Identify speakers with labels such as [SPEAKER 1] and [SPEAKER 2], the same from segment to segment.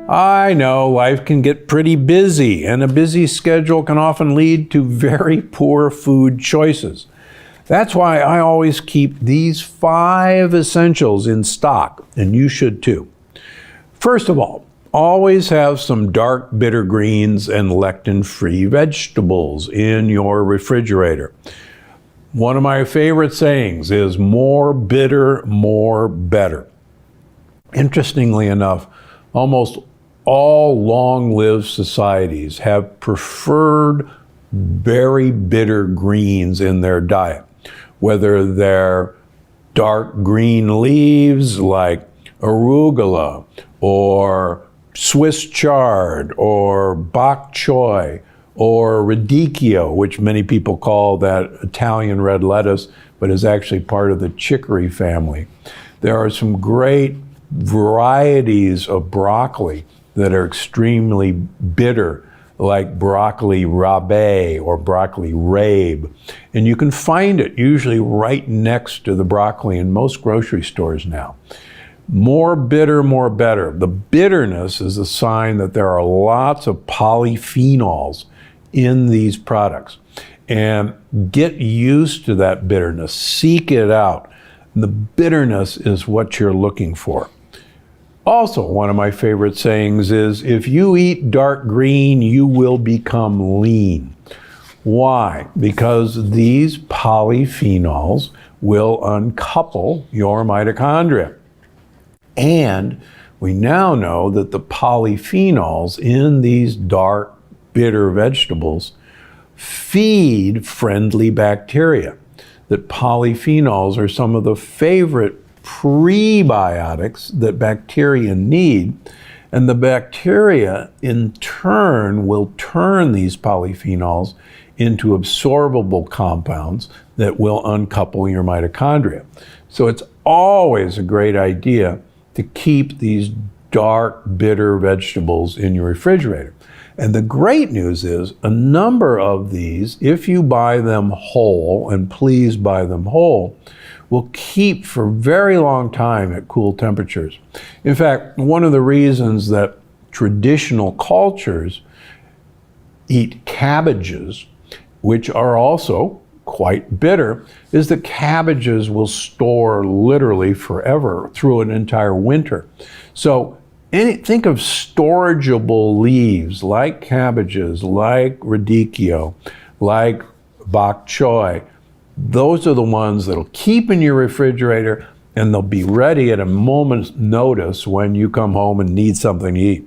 [SPEAKER 1] I know life can get pretty busy, and a busy schedule can often lead to very poor food choices. That's why I always keep these 5 essentials in stock, and you should too. First of all, always have some dark bitter greens and lectin-free vegetables in your refrigerator. One of my favorite sayings is more bitter, more better. Interestingly enough, almost all long-lived societies have preferred very bitter greens in their diet, whether they're dark green leaves like arugula or Swiss chard or bok choy or radicchio, which many people call that Italian red lettuce, but is actually part of the chicory family. There are some great varieties of broccoli that are extremely bitter, like broccoli rabe or broccoli rabe. And you can find it usually right next to the broccoli in most grocery stores now. More bitter, more better. The bitterness is a sign that there are lots of polyphenols in these products. And get used to that bitterness. Seek it out. The bitterness is what you're looking for. Also, one of my favorite sayings is, if you eat dark green, you will become lean. Why? Because these polyphenols will uncouple your mitochondria. And we now know that the polyphenols in these dark, bitter vegetables feed friendly bacteria. That polyphenols are some of the favorite prebiotics that bacteria need, and the bacteria in turn will turn these polyphenols into absorbable compounds that will uncouple your mitochondria. So it's always a great idea to keep these dark, bitter vegetables in your refrigerator. And the great news is a number of these, if you buy them whole, and please buy them whole, will keep for a very long time at cool temperatures. In fact, one of the reasons that traditional cultures eat cabbages, which are also quite bitter, is that cabbages will store literally forever through an entire winter. So think of storageable leaves like cabbages, like radicchio, like bok choy. Those are the ones that'll keep in your refrigerator, and they'll be ready at a moment's notice when you come home and need something to eat.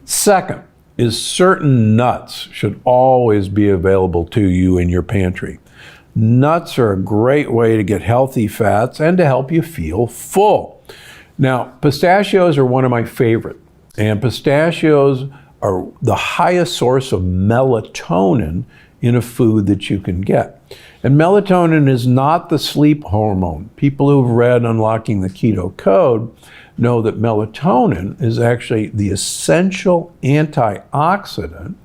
[SPEAKER 1] Second is certain nuts should always be available to you in your pantry. Nuts are a great way to get healthy fats and to help you feel full. Now, pistachios are one of my favorite, and pistachios are the highest source of melatonin in a food that you can get. And melatonin is not the sleep hormone. People who've read Unlocking the Keto Code know that melatonin is actually the essential antioxidant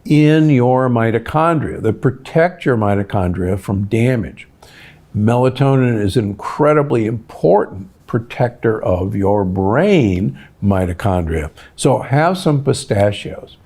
[SPEAKER 1] in your mitochondria that protect your mitochondria from damage. Melatonin is an incredibly important protector of your brain mitochondria. So have some pistachios.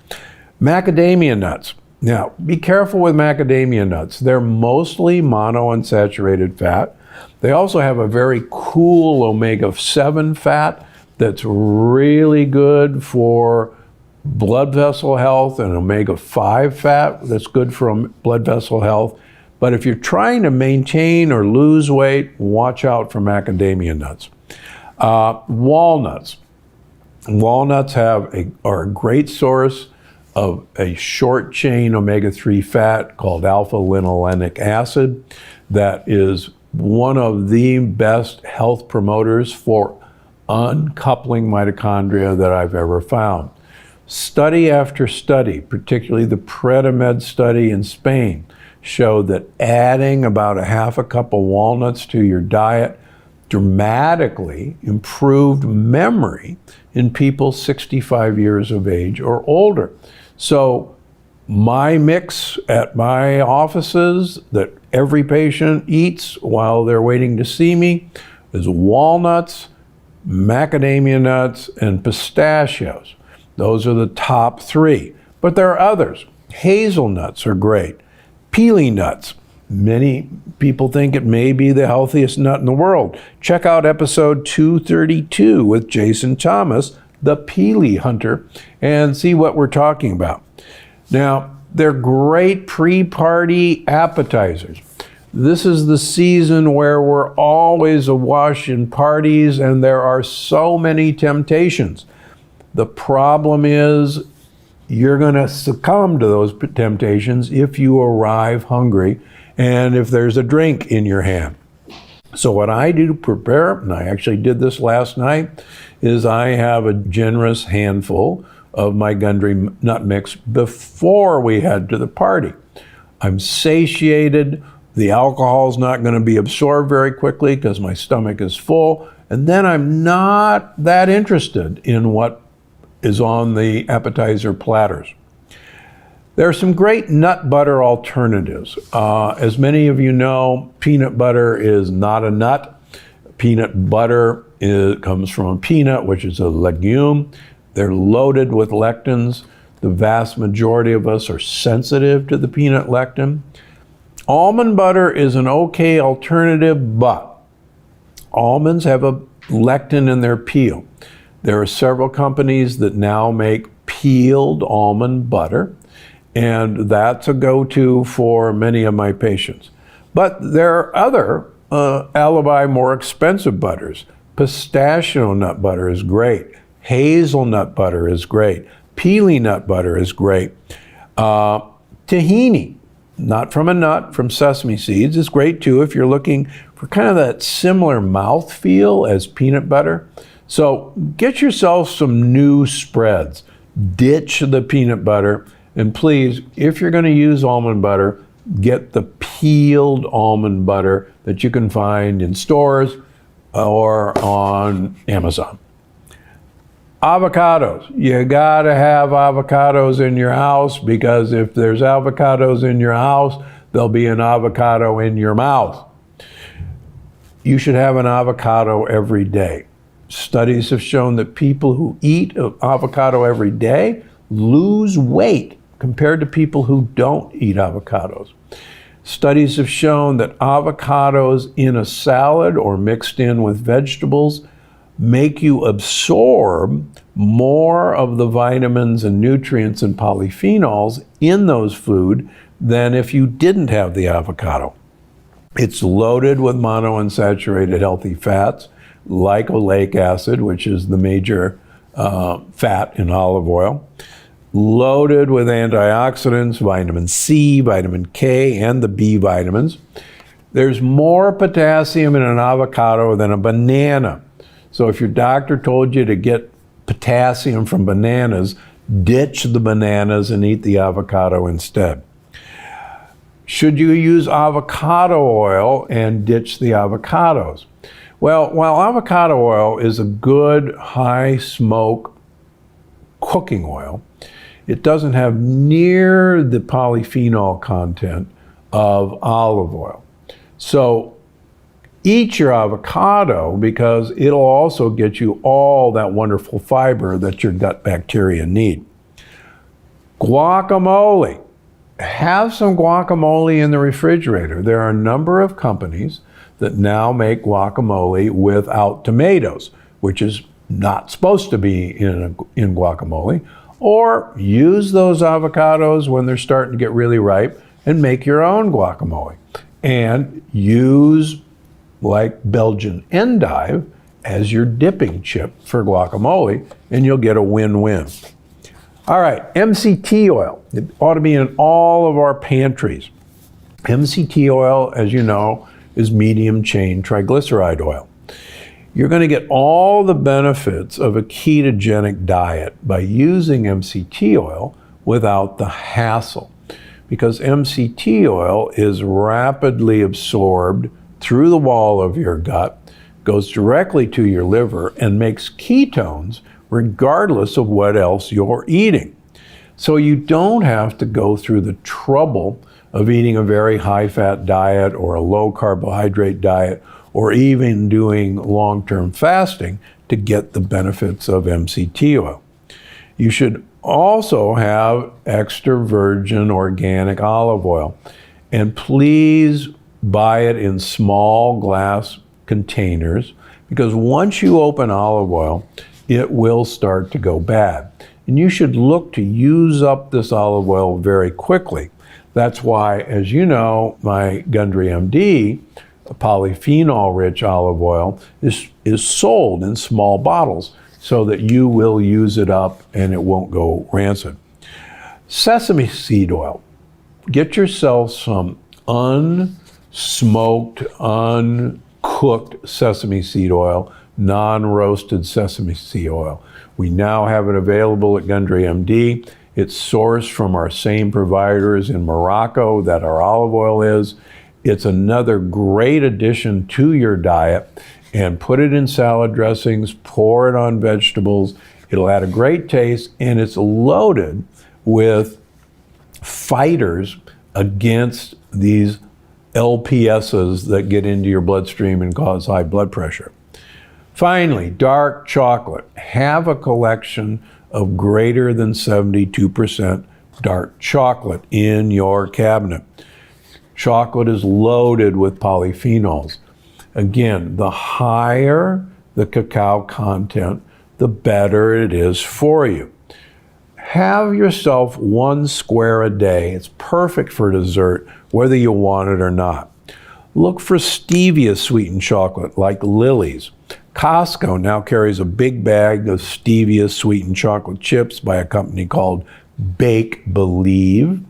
[SPEAKER 1] Macadamia nuts. Now, be careful with macadamia nuts. They're mostly monounsaturated fat. They also have a very cool omega-7 fat that's really good for blood vessel health, and omega-5 fat that's good for blood vessel health. But if you're trying to maintain or lose weight, watch out for macadamia nuts. Walnuts. Walnuts are a great source of a short chain omega-3 fat called alpha-linolenic acid that is one of the best health promoters for uncoupling mitochondria that I've ever found. Study after study, particularly the Predimed study in Spain, showed that adding about a half a cup of walnuts to your diet dramatically improved memory in people 65 years of age or older. So my mix at my offices that every patient eats while they're waiting to see me is walnuts, macadamia nuts, and pistachios. Those are the top three. But there are others. Hazelnuts are great. Pili nuts. Many people think it may be the healthiest nut in the world. Check out episode 232 with Jason Thomas, the Pili hunter, and see what we're talking about. Now, they're great pre-party appetizers. This is the season where we're always awash in parties and there are so many temptations. The problem is you're going to succumb to those temptations if you arrive hungry and if there's a drink in your hand. So what I do to prepare, and I actually did this last night, is I have a generous handful of my Gundry nut mix before we head to the party. I'm satiated. The alcohol's not going to be absorbed very quickly because my stomach is full. And then I'm not that interested in what is on the appetizer platters. There are some great nut butter alternatives. As many of you know, peanut butter is not a nut. Peanut butter comes from a peanut, which is a legume. They're loaded with lectins. The vast majority of us are sensitive to the peanut lectin. Almond butter is an okay alternative, but almonds have a lectin in their peel. There are several companies that now make peeled almond butter, and that's a go-to for many of my patients. But there are other alibi more expensive butters. Pistachio nut butter is great. Hazelnut butter is great. Pili nut butter is great. Tahini, not from a nut, from sesame seeds, is great too if you're looking for kind of that similar mouthfeel as peanut butter. So get yourself some new spreads. Ditch the peanut butter. And please, if you're going to use almond butter, get the peeled almond butter that you can find in stores or on Amazon. Avocados. You got to have avocados in your house because if there's avocados in your house, there'll be an avocado in your mouth. You should have an avocado every day. Studies have shown that people who eat avocado every day lose weight compared to people who don't eat avocados. Studies have shown that avocados in a salad or mixed in with vegetables make you absorb more of the vitamins and nutrients and polyphenols in those food than if you didn't have the avocado. It's loaded with monounsaturated healthy fats, like oleic acid, which is the major fat in olive oil, loaded with antioxidants, vitamin C, vitamin K, and the B vitamins. There's more potassium in an avocado than a banana. So if your doctor told you to get potassium from bananas, ditch the bananas and eat the avocado instead. Should you use avocado oil and ditch the avocados? Well, while avocado oil is a good high smoke cooking oil, it doesn't have near the polyphenol content of olive oil. So eat your avocado because it'll also get you all that wonderful fiber that your gut bacteria need. Guacamole. Have some guacamole in the refrigerator. There are a number of companies that now make guacamole without tomatoes, which is not supposed to be in guacamole. Or use those avocados when they're starting to get really ripe and make your own guacamole. And use like Belgian endive as your dipping chip for guacamole, and you'll get a win-win. All right, MCT oil. It ought to be in all of our pantries. MCT oil, as you know, is medium chain triglyceride oil. You're going to get all the benefits of a ketogenic diet by using MCT oil without the hassle, because MCT oil is rapidly absorbed through the wall of your gut, goes directly to your liver, and makes ketones regardless of what else you're eating. So you don't have to go through the trouble of eating a very high-fat diet or a low-carbohydrate diet or even doing long-term fasting to get the benefits of MCT oil. You should also have extra virgin organic olive oil. And please buy it in small glass containers, because once you open olive oil, it will start to go bad. And you should look to use up this olive oil very quickly. That's why, as you know, my Gundry MD, polyphenol-rich olive oil, is sold in small bottles so that you will use it up and it won't go rancid. Sesame seed oil. Get yourself some unsmoked, uncooked sesame seed oil, non-roasted sesame seed oil. We now have it available at Gundry MD. It's sourced from our same providers in Morocco that our olive oil is. It's another great addition to your diet, and put it in salad dressings, pour it on vegetables. It'll add a great taste, and it's loaded with fighters against these LPSs that get into your bloodstream and cause high blood pressure. Finally, dark chocolate. Have a collection of greater than 72% dark chocolate in your cabinet. Chocolate is loaded with polyphenols. Again, the higher the cacao content, the better it is for you. Have yourself 1 square a day. It's perfect for dessert, whether you want it or not. Look for stevia sweetened chocolate like Lily's. Costco now carries a big bag of stevia sweetened chocolate chips by a company called Bake Believe.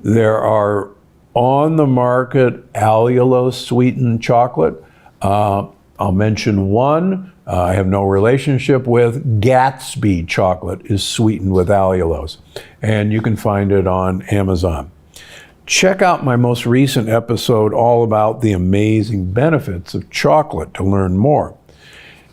[SPEAKER 1] There are on the market allulose sweetened chocolate. I'll mention one I have no relationship with. Gatsby chocolate is sweetened with allulose, and you can find it on Amazon. Check out my most recent episode all about the amazing benefits of chocolate to learn more.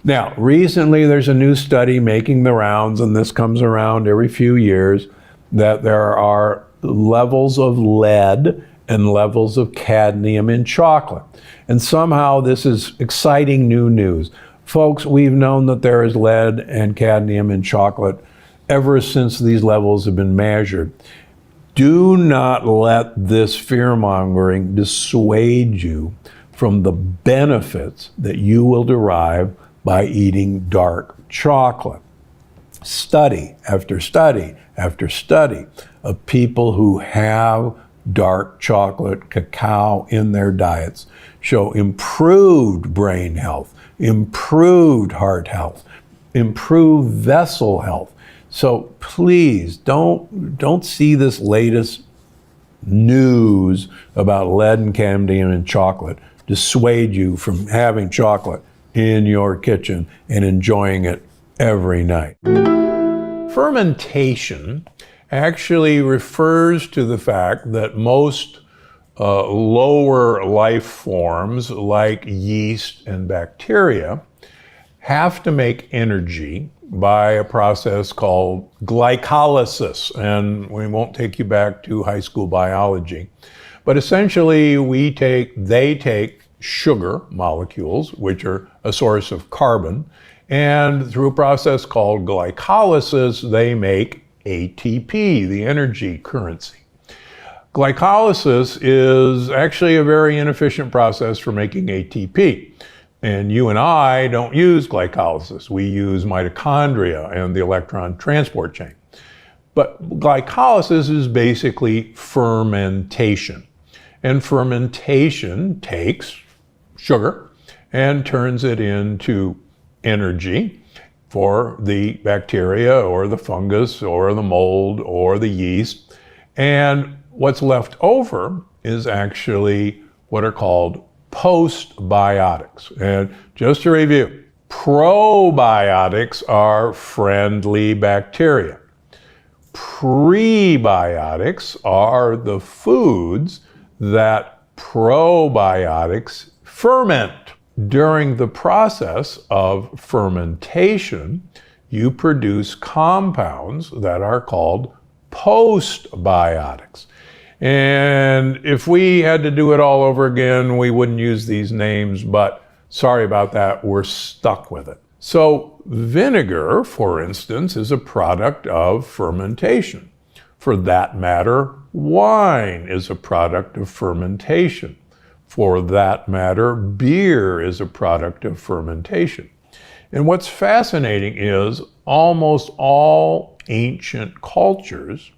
[SPEAKER 1] Now, recently there's a new study making the rounds, and this comes around every few years, that there are levels of lead and levels of cadmium in chocolate. And somehow this is exciting new news. Folks, we've known that there is lead and cadmium in chocolate ever since these levels have been measured. Do not let this fear-mongering dissuade you from the benefits that you will derive by eating dark chocolate. Study after study after study of people who have dark chocolate, cacao in their diets show improved brain health, improved heart health, improved vessel health. So please don't see this latest news about lead and cadmium in chocolate dissuade you from having chocolate in your kitchen and enjoying it every night. Fermentation actually refers to the fact that most lower life forms like yeast and bacteria have to make energy by a process called glycolysis. And we won't take you back to high school biology. But essentially, they take sugar molecules, which are a source of carbon, and through a process called glycolysis, they make ATP, the energy currency. Glycolysis is actually a very inefficient process for making ATP. And you and I don't use glycolysis. We use mitochondria and the electron transport chain. But glycolysis is basically fermentation. And fermentation takes sugar and turns it into energy for the bacteria or the fungus or the mold or the yeast. And what's left over is actually what are called postbiotics. And just to review, probiotics are friendly bacteria. Prebiotics are the foods that probiotics ferment. During the process of fermentation, you produce compounds that are called postbiotics. And if we had to do it all over again, we wouldn't use these names, but sorry about that, we're stuck with it. So vinegar, for instance, is a product of fermentation. For that matter, wine is a product of fermentation. For that matter, beer is a product of fermentation. And what's fascinating is almost all ancient cultures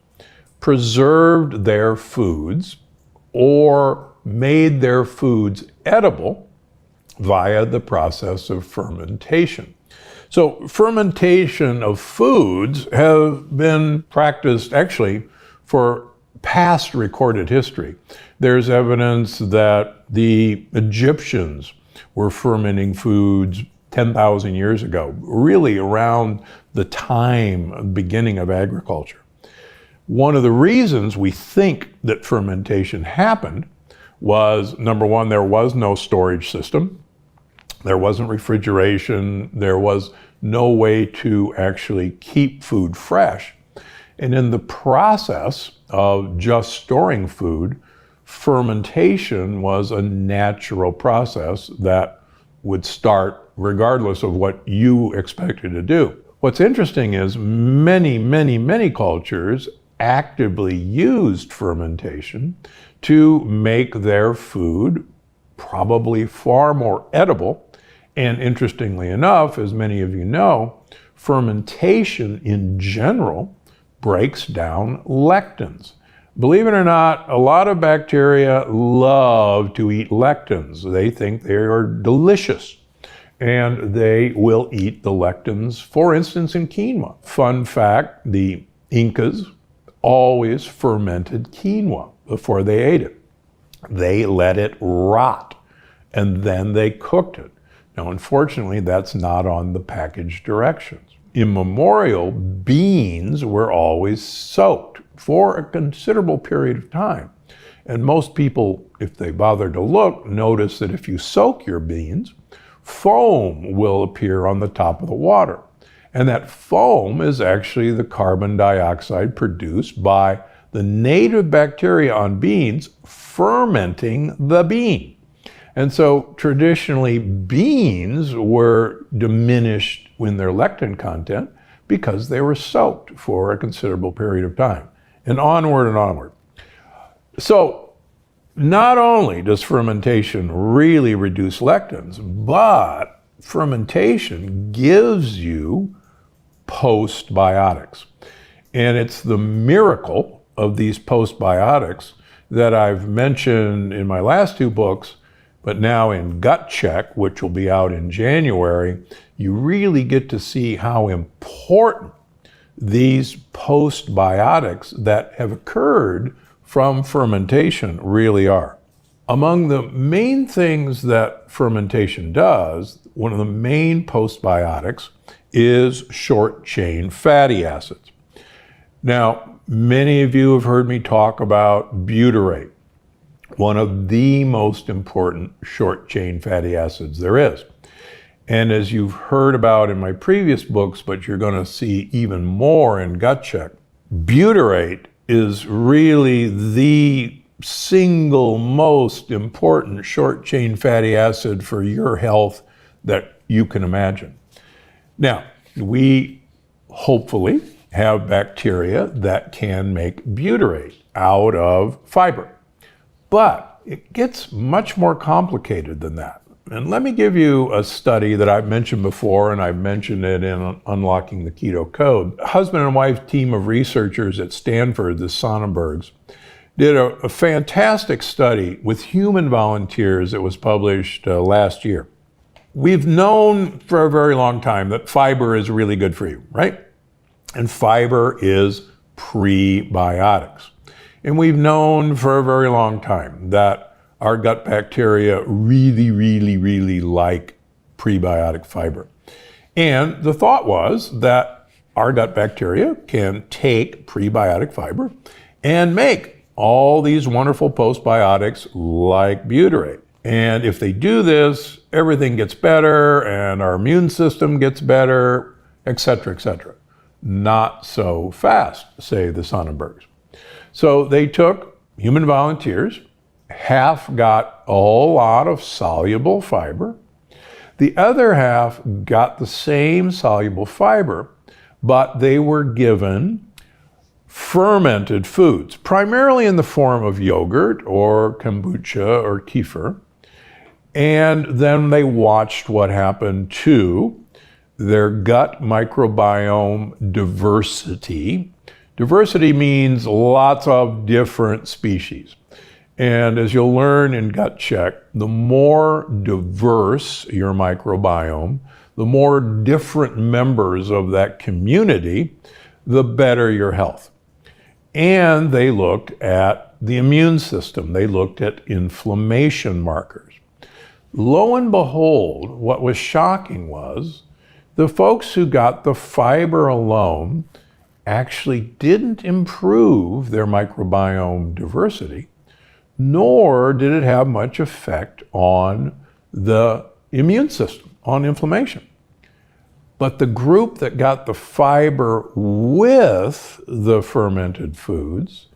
[SPEAKER 1] preserved their foods or made their foods edible via the process of fermentation. So fermentation of foods have been practiced actually for past recorded history. There's evidence that the Egyptians were fermenting foods 10,000 years ago, really around the beginning of agriculture. One of the reasons we think that fermentation happened was, number one, there was no storage system. There wasn't refrigeration. There was no way to actually keep food fresh. And in the process of just storing food, fermentation was a natural process that would start regardless of what you expected to do. What's interesting is many cultures actively used fermentation to make their food probably far more edible. And interestingly enough, as many of you know, fermentation in general breaks down lectins. Believe it or not, a lot of bacteria love to eat lectins. They think they are delicious, and they will eat the lectins, for instance, in quinoa. Fun fact, the Incas always fermented quinoa before they ate it. They let it rot, and then they cooked it. Now, unfortunately, that's not on the package directions. Immemorial, beans were always soaked for a considerable period of time. And most people, if they bother to look, notice that if you soak your beans, foam will appear on the top of the water. And that foam is actually the carbon dioxide produced by the native bacteria on beans fermenting the bean. And so traditionally, beans were diminished in their lectin content because they were soaked for a considerable period of time. And onward and onward. So not only does fermentation really reduce lectins, but fermentation gives you postbiotics. And it's the miracle of these postbiotics that I've mentioned in my last two books, but now in Gut Check, which will be out in January, you really get to see how important these postbiotics that have occurred from fermentation really are. Among the main things that fermentation does, one of the main postbiotics is short-chain fatty acids. Now, many of you have heard me talk about butyrate, one of the most important short-chain fatty acids there is. And as you've heard about in my previous books, but you're going to see even more in Gut Check, butyrate is really the single most important short-chain fatty acid for your health that you can imagine. Now, we hopefully have bacteria that can make butyrate out of fiber, but it gets much more complicated than that. And let me give you a study that I've mentioned before, and I've mentioned it in Unlocking the Keto Code. A husband and wife team of researchers at Stanford, the Sonnenbergs, did a fantastic study with human volunteers that was published last year. We've known for a very long time that fiber is really good for you, right? And fiber is prebiotics. And we've known for a very long time that our gut bacteria really like prebiotic fiber. And the thought was that our gut bacteria can take prebiotic fiber and make all these wonderful postbiotics like butyrate. And if they do this, everything gets better and our immune system gets better, etc., etc. Not so fast, say the Sonnenbergs. So they took human volunteers, half got a whole lot of soluble fiber. The other half got the same soluble fiber, but they were given fermented foods, primarily in the form of yogurt or kombucha or kefir. And then they watched what happened to their gut microbiome diversity. Diversity means lots of different species. And as you'll learn in Gut Check, the more diverse your microbiome, the more different members of that community, the better your health. And they looked at the immune system. They looked at inflammation markers. Lo and behold, what was shocking was the folks who got the fiber alone actually didn't improve their microbiome diversity, nor did it have much effect on the immune system, on inflammation. But the group that got the fiber with the fermented foods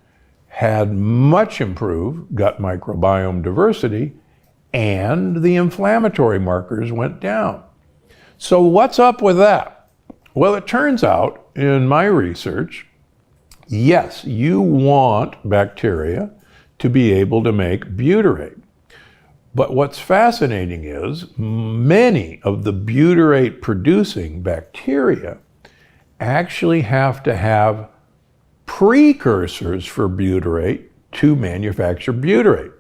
[SPEAKER 1] had much improved gut microbiome diversity, and the inflammatory markers went down. So what's up with that? Well, it turns out in my research, yes, you want bacteria to be able to make butyrate. But what's fascinating is many of the butyrate producing bacteria actually have to have precursors for butyrate to manufacture butyrate,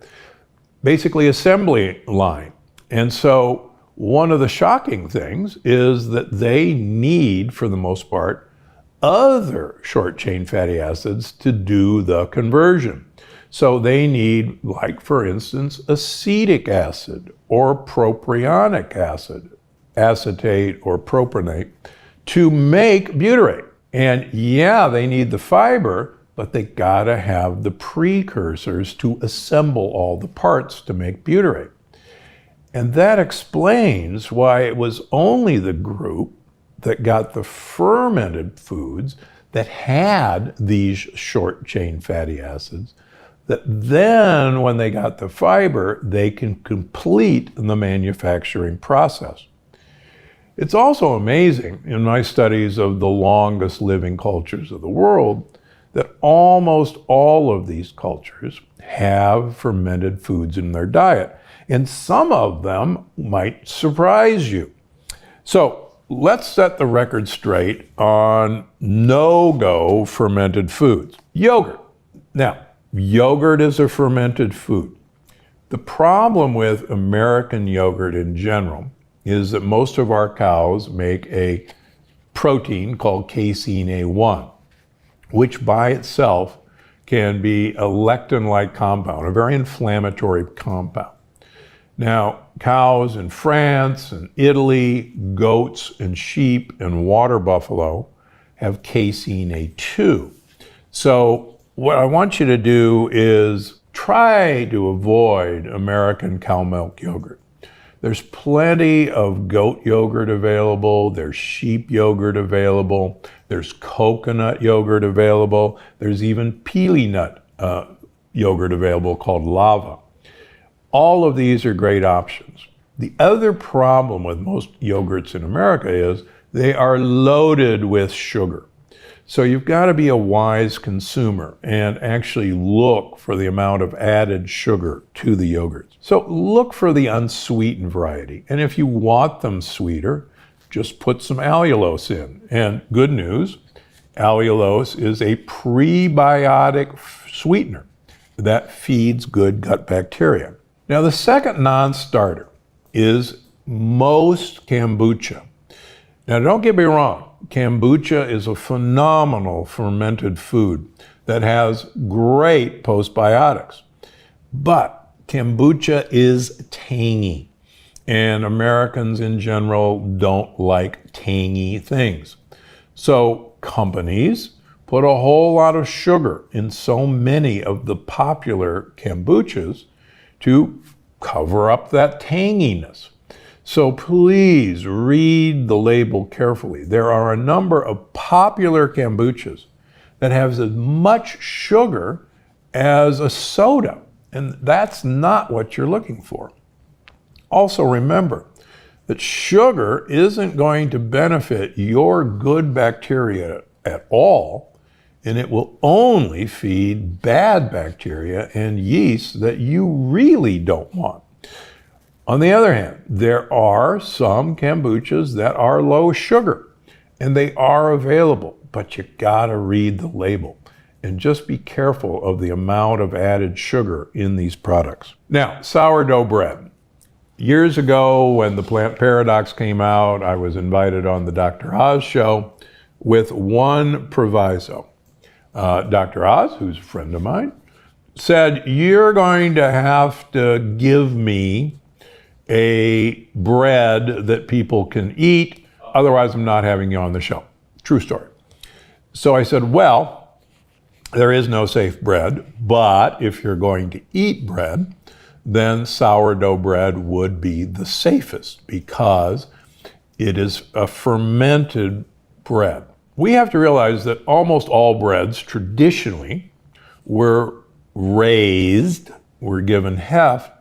[SPEAKER 1] basically assembly line. And so one of the shocking things is that they need, for the most part, other short chain fatty acids to do the conversion. So they need, like for instance, acetic acid or propionic acid, acetate or propionate, to make butyrate. And yeah, they need the fiber, but they gotta have the precursors to assemble all the parts to make butyrate. And that explains why it was only the group that got the fermented foods that had these short chain fatty acids, that then when they got the fiber, they can complete the manufacturing process. It's also amazing in my studies of the longest living cultures of the world that almost all of these cultures have fermented foods in their diet. And some of them might surprise you. So let's set the record straight on no-go fermented foods. Yogurt. Now, yogurt is a fermented food. The problem with American yogurt in general is that most of our cows make a protein called casein A1, which by itself can be a lectin-like compound, a very inflammatory compound. Now, cows in France and Italy, goats and sheep and water buffalo have casein A2. So what I want you to do is try to avoid American cow milk yogurt. There's plenty of goat yogurt available, there's sheep yogurt available, there's coconut yogurt available, there's even pili nut yogurt available called lava. All of these are great options. The other problem with most yogurts in America is they are loaded with sugar. So you've got to be a wise consumer and actually look for the amount of added sugar to the yogurts. So look for the unsweetened variety. And if you want them sweeter, just put some allulose in. And good news, allulose is a prebiotic sweetener that feeds good gut bacteria. Now the second non-starter is most kombucha. Now don't get me wrong, kombucha is a phenomenal fermented food that has great postbiotics. But kombucha is tangy, and Americans in general don't like tangy things. So companies put a whole lot of sugar in so many of the popular kombuchas to cover up that tanginess. So please read the label carefully. There are a number of popular kombuchas that have as much sugar as a soda, and that's not what you're looking for. Also remember that sugar isn't going to benefit your good bacteria at all, and it will only feed bad bacteria and yeast that you really don't want. On the other hand, there are some kombuchas that are low sugar, and they are available, but you gotta read the label and just be careful of the amount of added sugar in these products. Now, sourdough bread. Years ago, when the Plant Paradox came out, I was invited on the Dr. Oz show with one proviso. Dr. Oz, who's a friend of mine, said, "You're going to have to give me a bread that people can eat, otherwise I'm not having you on the show." True story. So I said, well, there is no safe bread, but if you're going to eat bread, then sourdough bread would be the safest because it is a fermented bread. We have to realize that almost all breads traditionally were raised, were given heft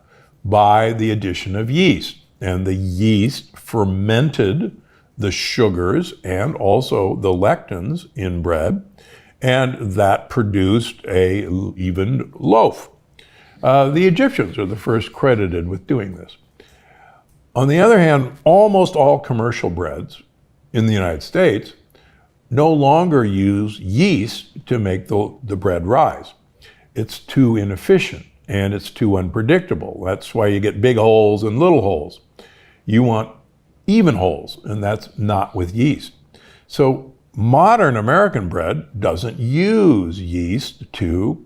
[SPEAKER 1] by the addition of yeast. And the yeast fermented the sugars and also the lectins in bread, and that produced a even loaf. The Egyptians are the first credited with doing this. On the other hand, almost all commercial breads in the United States no longer use yeast to make the bread rise. It's too inefficient and it's too unpredictable. That's why you get big holes and little holes. You want even holes, and that's not with yeast. So modern American bread doesn't use yeast to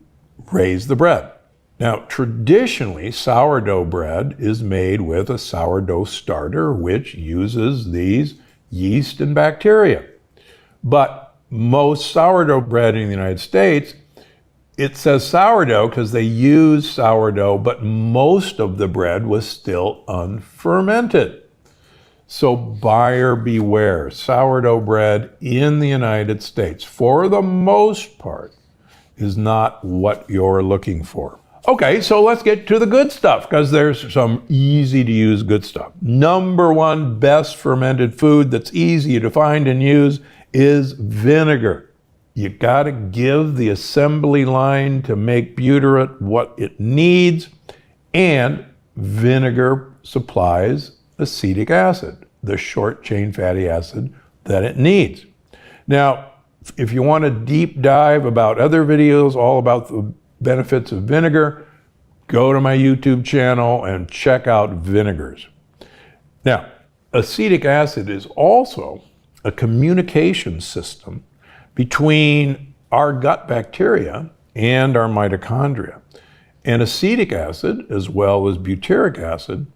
[SPEAKER 1] raise the bread. Now, traditionally, sourdough bread is made with a sourdough starter, which uses these yeast and bacteria. But most sourdough bread in the United States, it says sourdough because they use sourdough, but most of the bread was still unfermented. So buyer beware. Sourdough bread in the United States, for the most part, is not what you're looking for. Okay, so let's get to the good stuff, because there's some easy to use good stuff. Number one best fermented food that's easy to find and use is vinegar. You gotta give the assembly line to make butyrate what it needs, and vinegar supplies acetic acid, the short chain fatty acid that it needs. Now, if you want a deep dive about other videos all about the benefits of vinegar, go to my YouTube channel and check out vinegars. Now, acetic acid is also a communication system between our gut bacteria and our mitochondria. And acetic acid, as well as butyric acid,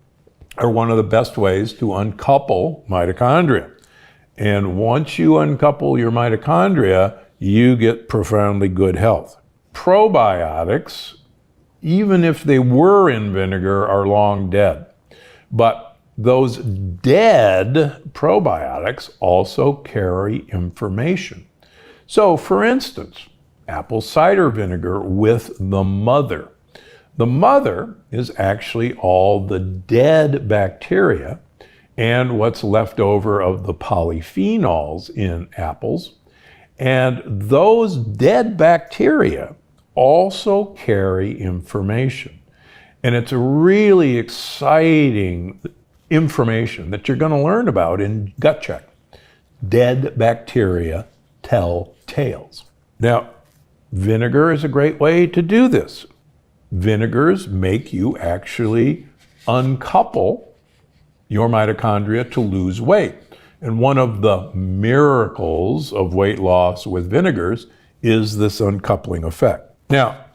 [SPEAKER 1] are one of the best ways to uncouple mitochondria. And once you uncouple your mitochondria, you get profoundly good health. Probiotics, even if they were in vinegar, are long dead. But those dead probiotics also carry information. So, for instance, apple cider vinegar with the mother. The mother is actually all the dead bacteria and what's left over of the polyphenols in apples. And those dead bacteria also carry information. And it's a really exciting information that you're going to learn about in Gut Check. Dead bacteria tell tales. Now, vinegar is a great way to do this. Vinegars make you actually uncouple your mitochondria to lose weight. And one of the miracles of weight loss with vinegars is this uncoupling effect. Now,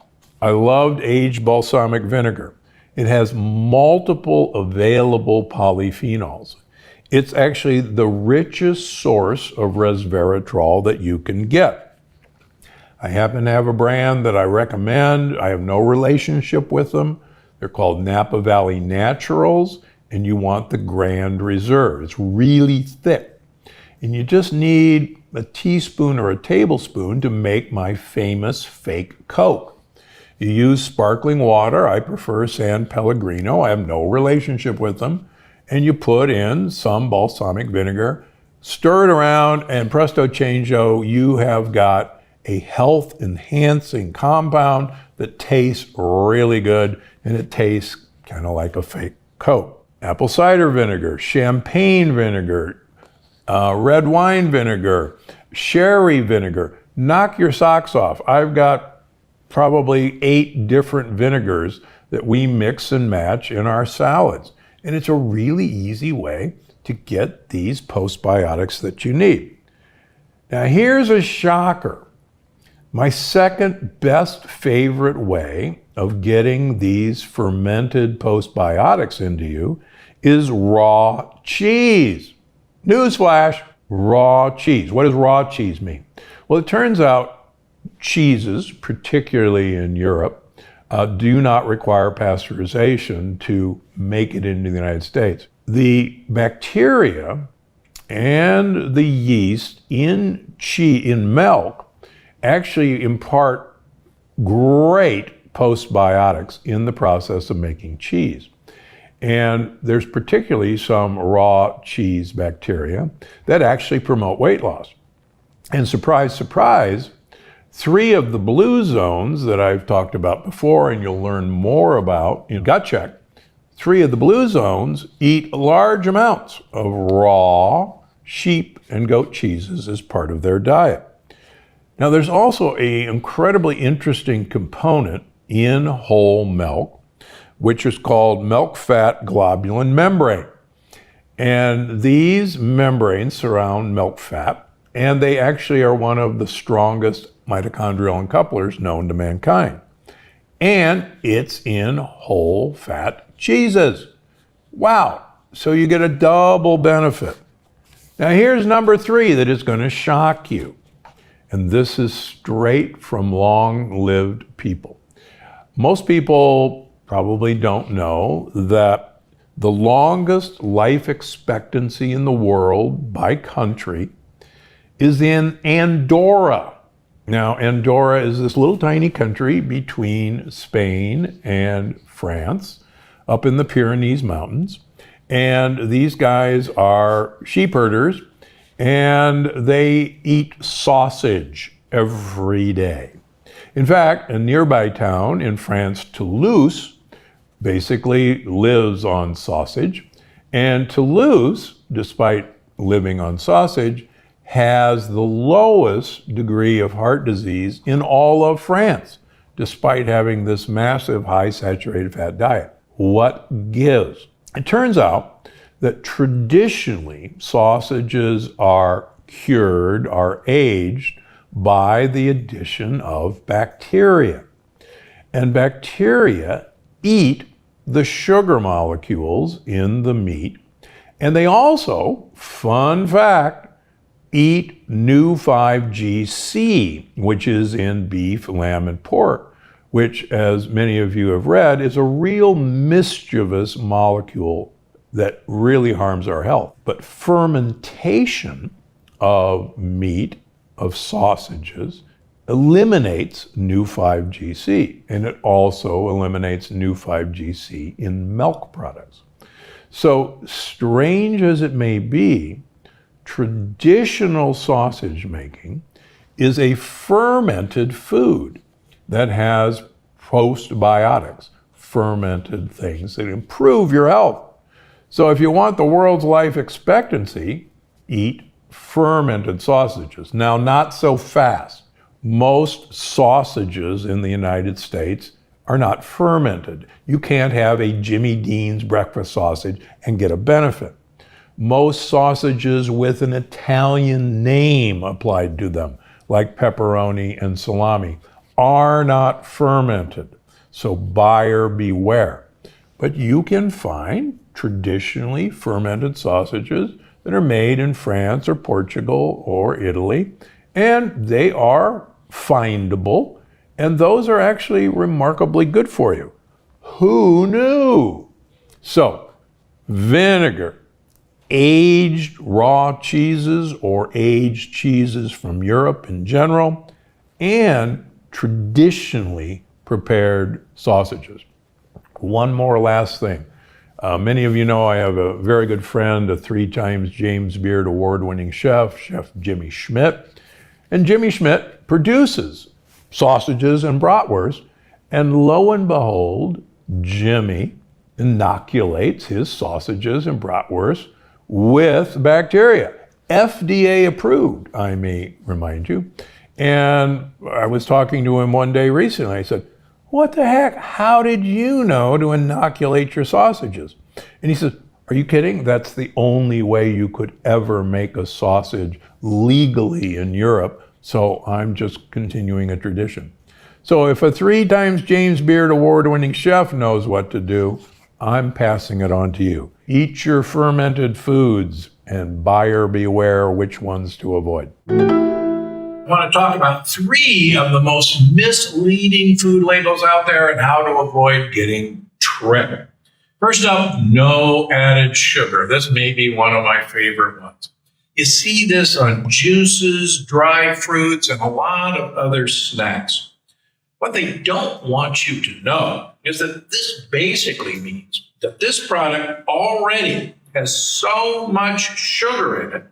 [SPEAKER 1] I loved aged balsamic vinegar. It has multiple available polyphenols. It's actually the richest source of resveratrol that you can get. I happen to have a brand that I recommend. I have no relationship with them. They're called Napa Valley Naturals, and you want the Grand Reserve. It's really thick. And you just need a teaspoon or a tablespoon to make my famous fake Coke. You use sparkling water. I prefer San Pellegrino. I have no relationship with them. and you put in some balsamic vinegar, stir it around, and presto changeo, you have got a health-enhancing compound that tastes really good, and it tastes kind of like a fake Coke. Apple cider vinegar, champagne vinegar, red wine vinegar, sherry vinegar. Knock your socks off. I've got probably 8 different vinegars that we mix and match in our salads. And it's a really easy way to get these postbiotics that you need. Now here's a shocker. My second best favorite way of getting these fermented postbiotics into you is raw cheese. Newsflash, raw cheese. What does raw cheese mean? Well, it turns out cheeses, particularly in Europe, do not require pasteurization to make it into the United States. The bacteria and the yeast in milk actually impart great postbiotics in the process of making cheese. And there's particularly some raw cheese bacteria that actually promote weight loss. And surprise, surprise, 3 of the blue zones that I've talked about before, and you'll learn more about in Gut Check, 3 of the blue zones eat large amounts of raw sheep and goat cheeses as part of their diet. Now, there's also an incredibly interesting component in whole milk, which is called milk fat globulin membrane. And these membranes surround milk fat, and they actually are one of the strongest mitochondrial uncouplers known to mankind. And it's in whole fat cheeses. Wow, so you get a double benefit. Now here's number 3 that is going to shock you. And this is straight from long-lived people. Most people probably don't know that the longest life expectancy in the world by country is in Andorra. Now, Andorra is this little tiny country between Spain and France, up in the Pyrenees Mountains. And these guys are sheep herders, and they eat sausage every day. In fact, a nearby town in France, Toulouse, basically lives on sausage. And Toulouse, despite living on sausage, has the lowest degree of heart disease in all of France, despite having this massive high saturated fat diet. What gives? It turns out that traditionally sausages are cured, are aged by the addition of bacteria. And bacteria eat the sugar molecules in the meat. And they also, fun fact, eat new 5GC, which is in beef, lamb, and pork, which, as many of you have read, is a real mischievous molecule that really harms our health. But fermentation of meat, of sausages, eliminates new 5GC, and it also eliminates new 5GC in milk products. So strange as it may be, traditional sausage making is a fermented food that has postbiotics, fermented things that improve your health. So if you want the world's life expectancy, eat fermented sausages. Now, not so fast. Most sausages in the United States are not fermented. You can't have a Jimmy Dean's breakfast sausage and get a benefit. Most sausages with an Italian name applied to them, like pepperoni and salami, are not fermented. So buyer beware. But you can find traditionally fermented sausages that are made in France or Portugal or Italy, and they are findable, and those are actually remarkably good for you. Who knew? So, vinegar, aged raw cheeses or aged cheeses from Europe in general, and traditionally prepared sausages. One more last thing. Many of you know I have a very good friend, a 3 times James Beard award-winning chef, Chef Jimmy Schmidt. And Jimmy Schmidt produces sausages and bratwurst. And lo and behold, Jimmy inoculates his sausages and bratwurst with bacteria. FDA approved, I may remind you. And I was talking to him one day recently. I said, "What the heck? How did you know to inoculate your sausages?" And he said, "Are you kidding? That's the only way you could ever make a sausage legally in Europe. So I'm just continuing a tradition." So if a 3 times James Beard award-winning chef knows what to do, I'm passing it on to you. Eat your fermented foods and buyer beware which ones to avoid.
[SPEAKER 2] I want to talk about 3 of the most misleading food labels out there and how to avoid getting tricked. First up, no added sugar. This may be one of my favorite ones. You see this on juices, dried fruits, and a lot of other snacks. What they don't want you to know is that this basically means that this product already has so much sugar in it,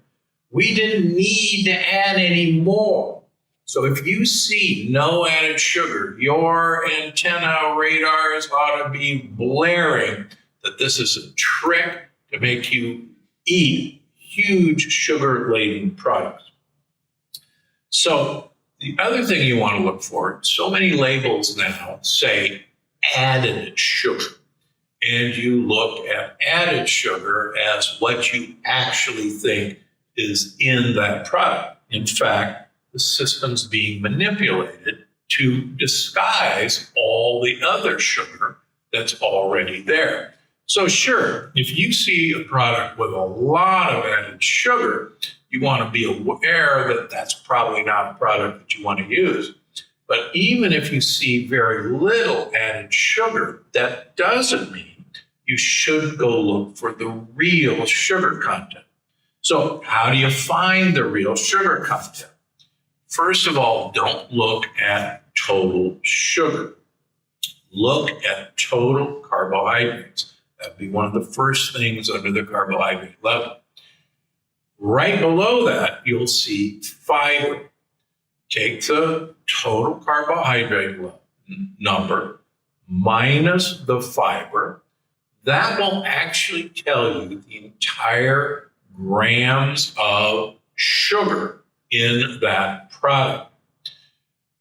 [SPEAKER 2] we didn't need to add any more. So if you see no added sugar, your antenna radars ought to be blaring that this is a trick to make you eat huge sugar-laden products. So the other thing you want to look for, so many labels now say added sugar. And you look at added sugar as what you actually think is in that product. In fact, the system's being manipulated to disguise all the other sugar that's already there. So sure, if you see a product with a lot of added sugar, you want to be aware that that's probably not a product that you want to use. But even if you see very little added sugar, that doesn't mean you should go look for the real sugar content. So how do you find the real sugar content? First of all, don't look at total sugar. Look at total carbohydrates. That'd be one of the first things under the carbohydrate level. Right below that, you'll see fiber. Take the total carbohydrate number minus the fiber. That will actually tell you the entire grams of sugar in that product.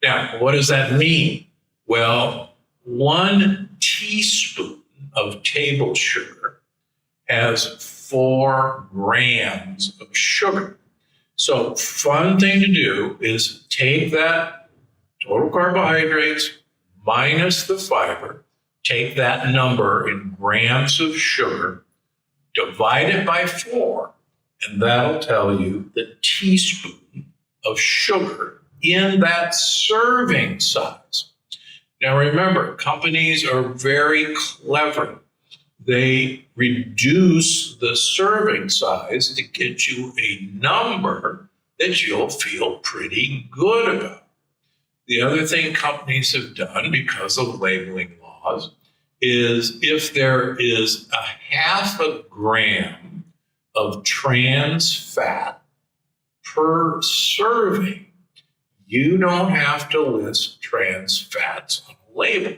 [SPEAKER 2] Now, what does that mean? Well, 1 teaspoon of table sugar has 4 grams of sugar. So fun thing to do is take that total carbohydrates minus the fiber, take that number in grams of sugar, divide it by 4, and that'll tell you the teaspoon of sugar in that serving size. Now remember, companies are very clever. They reduce the serving size to get you a number that you'll feel pretty good about. The other thing companies have done because of labeling laws is if there is a 0.5 gram of trans fat per serving, you don't have to list trans fats on a label.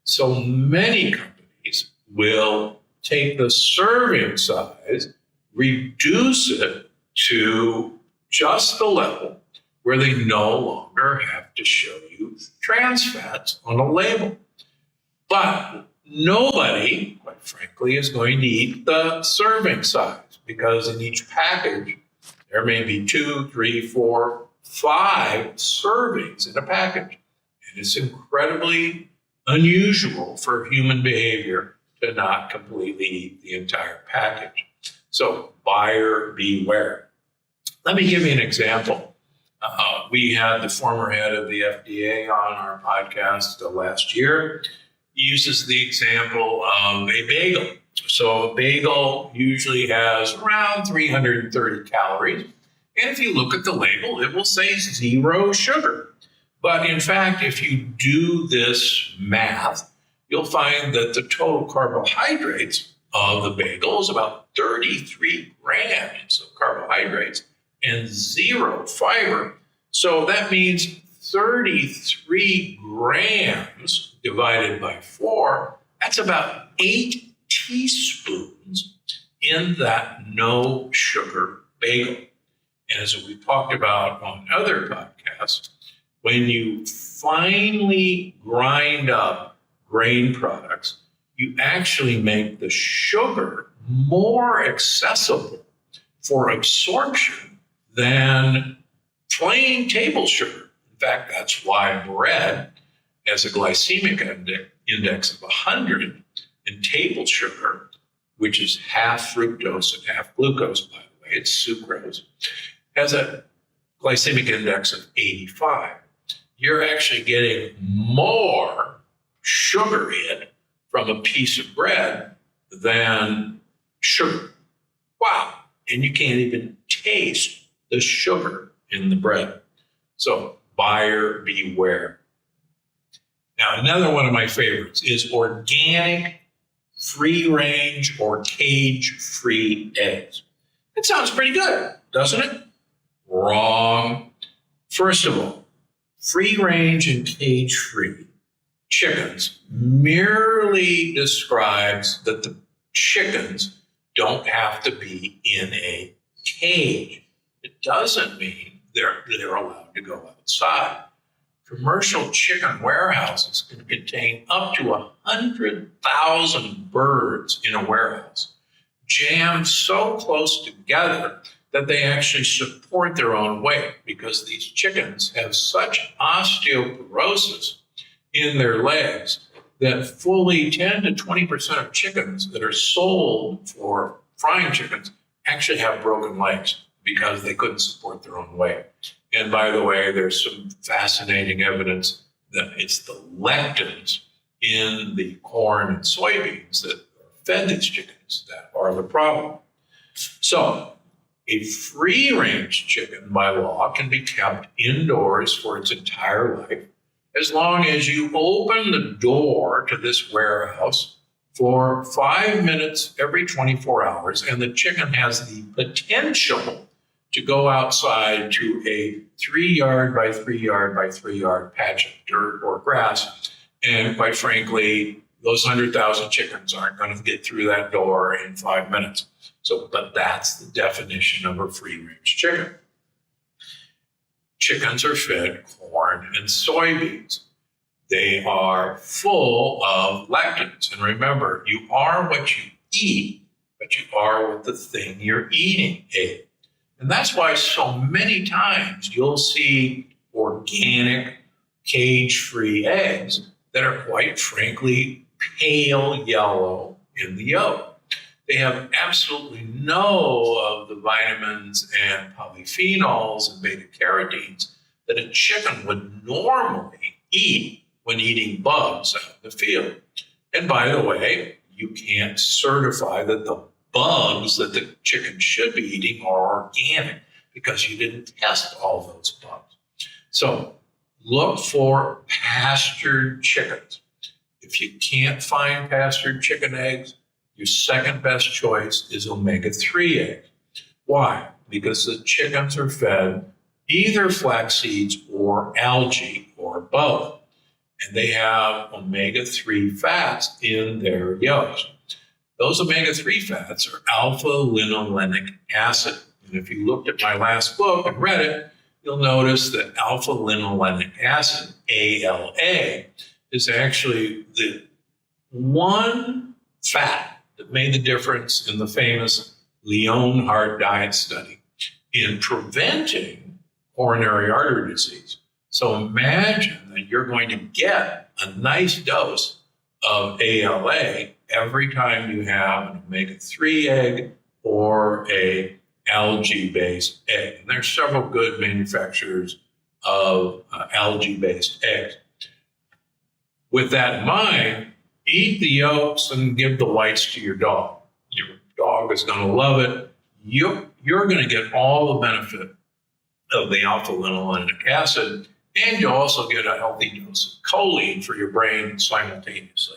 [SPEAKER 2] So many companies will take the serving size, reduce it to just the level where they no longer have to show you trans fats on a label. But nobody, quite frankly, is going to eat the serving size because in each package, there may be 2, 3, 4, 5 servings in a package. And it's incredibly unusual for human behavior to not completely eat the entire package. So buyer beware. Let me give you an example. We had the former head of the FDA on our podcast last year. He uses the example of a bagel. So a bagel usually has around 330 calories. And if you look at the label, it will say 0 sugar. But in fact, if you do this math, you'll find that the total carbohydrates of the bagel is about 33 grams of carbohydrates and 0 fiber. So that means 33 grams divided by 4, that's about 8 teaspoons in that no sugar bagel. And as we talked about on other podcasts, when you finely grind up grain products, you actually make the sugar more accessible for absorption than plain table sugar. In fact, that's why bread has a glycemic index of 100, and table sugar, which is half fructose and half glucose, by the way, it's sucrose, has a glycemic index of 85. You're actually getting more sugar in from a piece of bread than sugar. Wow. And you can't even taste the sugar in the bread. So buyer beware. Now, another one of my favorites is organic, free-range, or cage-free eggs. It sounds pretty good, doesn't it? Wrong. First of all, free-range and cage-free chickens merely describes that the chickens don't have to be in a cage. It doesn't mean they're allowed to go outside. Commercial chicken warehouses can contain up to 100,000 birds in a warehouse, jammed so close together that they actually support their own weight, because these chickens have such osteoporosis in their legs that fully 10 to 20% of chickens that are sold for frying chickens actually have broken legs because they couldn't support their own weight. And by the way, there's some fascinating evidence that it's the lectins in the corn and soybeans that fed these chickens that are the problem. So a free-range chicken by law can be kept indoors for its entire life as long as you open the door to this warehouse for 5 minutes every 24 hours, and the chicken has the potential to go outside to a 3-yard by 3-yard by 3-yard patch of dirt or grass. And quite frankly, those 100,000 chickens aren't going to get through that door in 5 minutes. So, but that's the definition of a free-range chicken. Chickens are fed corn and soybeans. They are full of lectins. And remember, you are what you eat, but you are what the thing you're eating ate. And that's why so many times you'll see organic, cage-free eggs that are quite frankly pale yellow in the yolk. They have absolutely no of the vitamins and polyphenols and beta-carotenes that a chicken would normally eat when eating bugs out in the field. And by the way, you can't certify that the bugs that the chicken should be eating are organic because you didn't test all those bugs. So look for pastured chickens. If you can't find pastured chicken eggs, your second best choice is omega-3 eggs. Why? Because the chickens are fed either flax seeds or algae or both. And they have omega-3 fats in their yolks. Those omega-3 fats are alpha-linolenic acid. And if you looked at my last book and read it, you'll notice that alpha-linolenic acid, ALA, is actually the one fat that made the difference in the famous Leonhardt diet study in preventing coronary artery disease. So imagine that you're going to get a nice dose of ALA every time you have an omega-3 egg or a algae-based egg. And there's several good manufacturers of algae-based eggs. With that in mind, eat the yolks and give the whites to your dog. Your dog is going to love it. You're going to get all the benefit of the alpha-linolenic acid, and you'll also get a healthy dose of choline for your brain simultaneously.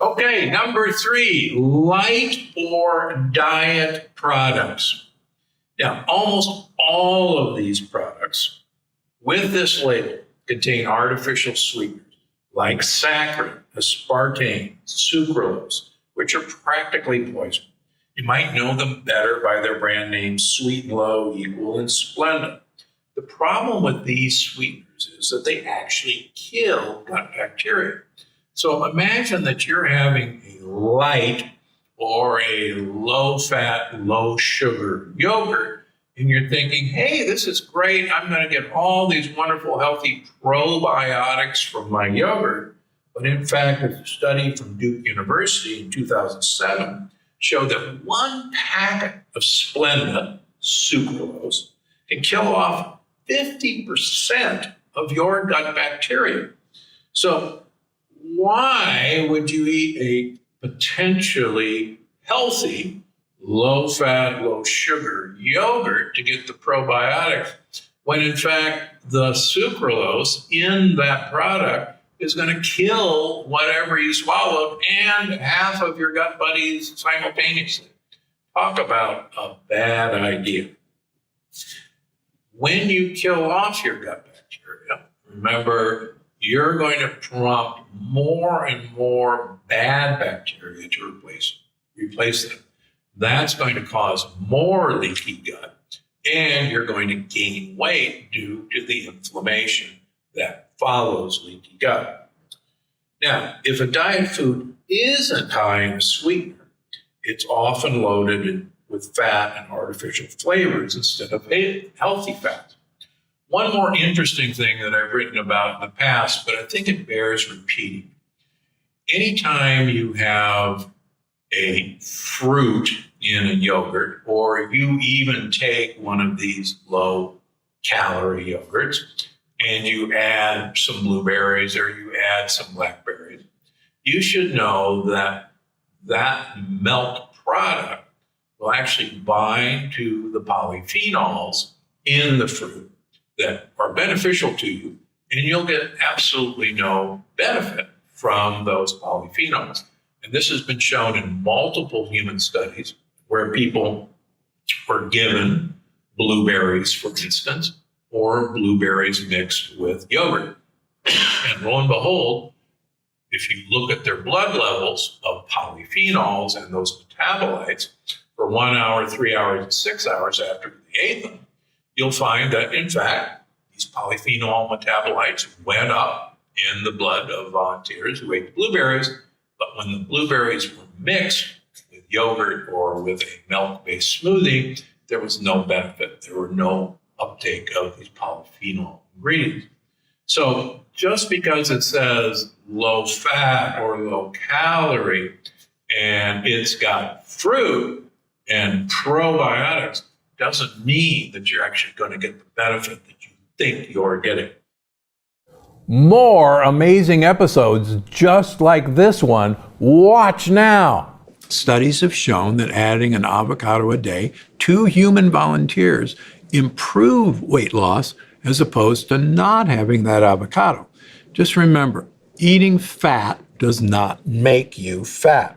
[SPEAKER 2] Okay, number 3, light or diet products. Now, almost all of these products with this label contain artificial sweeteners like saccharin, aspartame, sucralose, which are practically poison. You might know them better by their brand names Sweet and Low, Equal, and Splenda. The problem with these sweeteners is that they actually kill gut bacteria. So imagine that you're having a light or a low-fat, low-sugar yogurt, and you're thinking, hey, this is great. I'm going to get all these wonderful, healthy probiotics from my yogurt. But in fact, a study from Duke University in 2007 showed that one packet of Splenda, sucralose, can kill off 50% of your gut bacteria. So why would you eat a potentially healthy, low-fat, low-sugar yogurt to get the probiotics when in fact the sucralose in that product is going to kill whatever you swallowed and half of your gut buddies simultaneously? Talk about a bad idea. When you kill off your gut bacteria, remember, you're going to prompt more and more bad bacteria to replace them. That's going to cause more leaky gut, and you're going to gain weight due to the inflammation that follows leaky gut. Now, if a diet food isn't high in a sweetener, it's often loaded with fat and artificial flavors instead of healthy fats. One more interesting thing that I've written about in the past, but I think it bears repeating. Anytime you have a fruit in a yogurt, or you even take one of these low-calorie yogurts, and you add some blueberries or you add some blackberries, you should know that that milk product will actually bind to the polyphenols in the fruit that are beneficial to you, and you'll get absolutely no benefit from those polyphenols. And this has been shown in multiple human studies where people were given blueberries, for instance, or blueberries mixed with yogurt. And lo and behold, if you look at their blood levels of polyphenols and those metabolites for 1 hour, 3 hours, and 6 hours after they ate them, you'll find that, in fact, these polyphenol metabolites went up in the blood of volunteers who ate the blueberries. But when the blueberries were mixed with yogurt or with a milk-based smoothie, there was no benefit. There were no uptake of these polyphenol ingredients. So just because it says low fat or low calorie and it's got fruit and probiotics doesn't mean that you're actually going to get the benefit that you think you're getting.
[SPEAKER 1] More amazing episodes just like this one. Watch now. Studies have shown that adding an avocado a day to human volunteers improved weight loss as opposed to not having that avocado. Just remember, eating fat does not make you fat.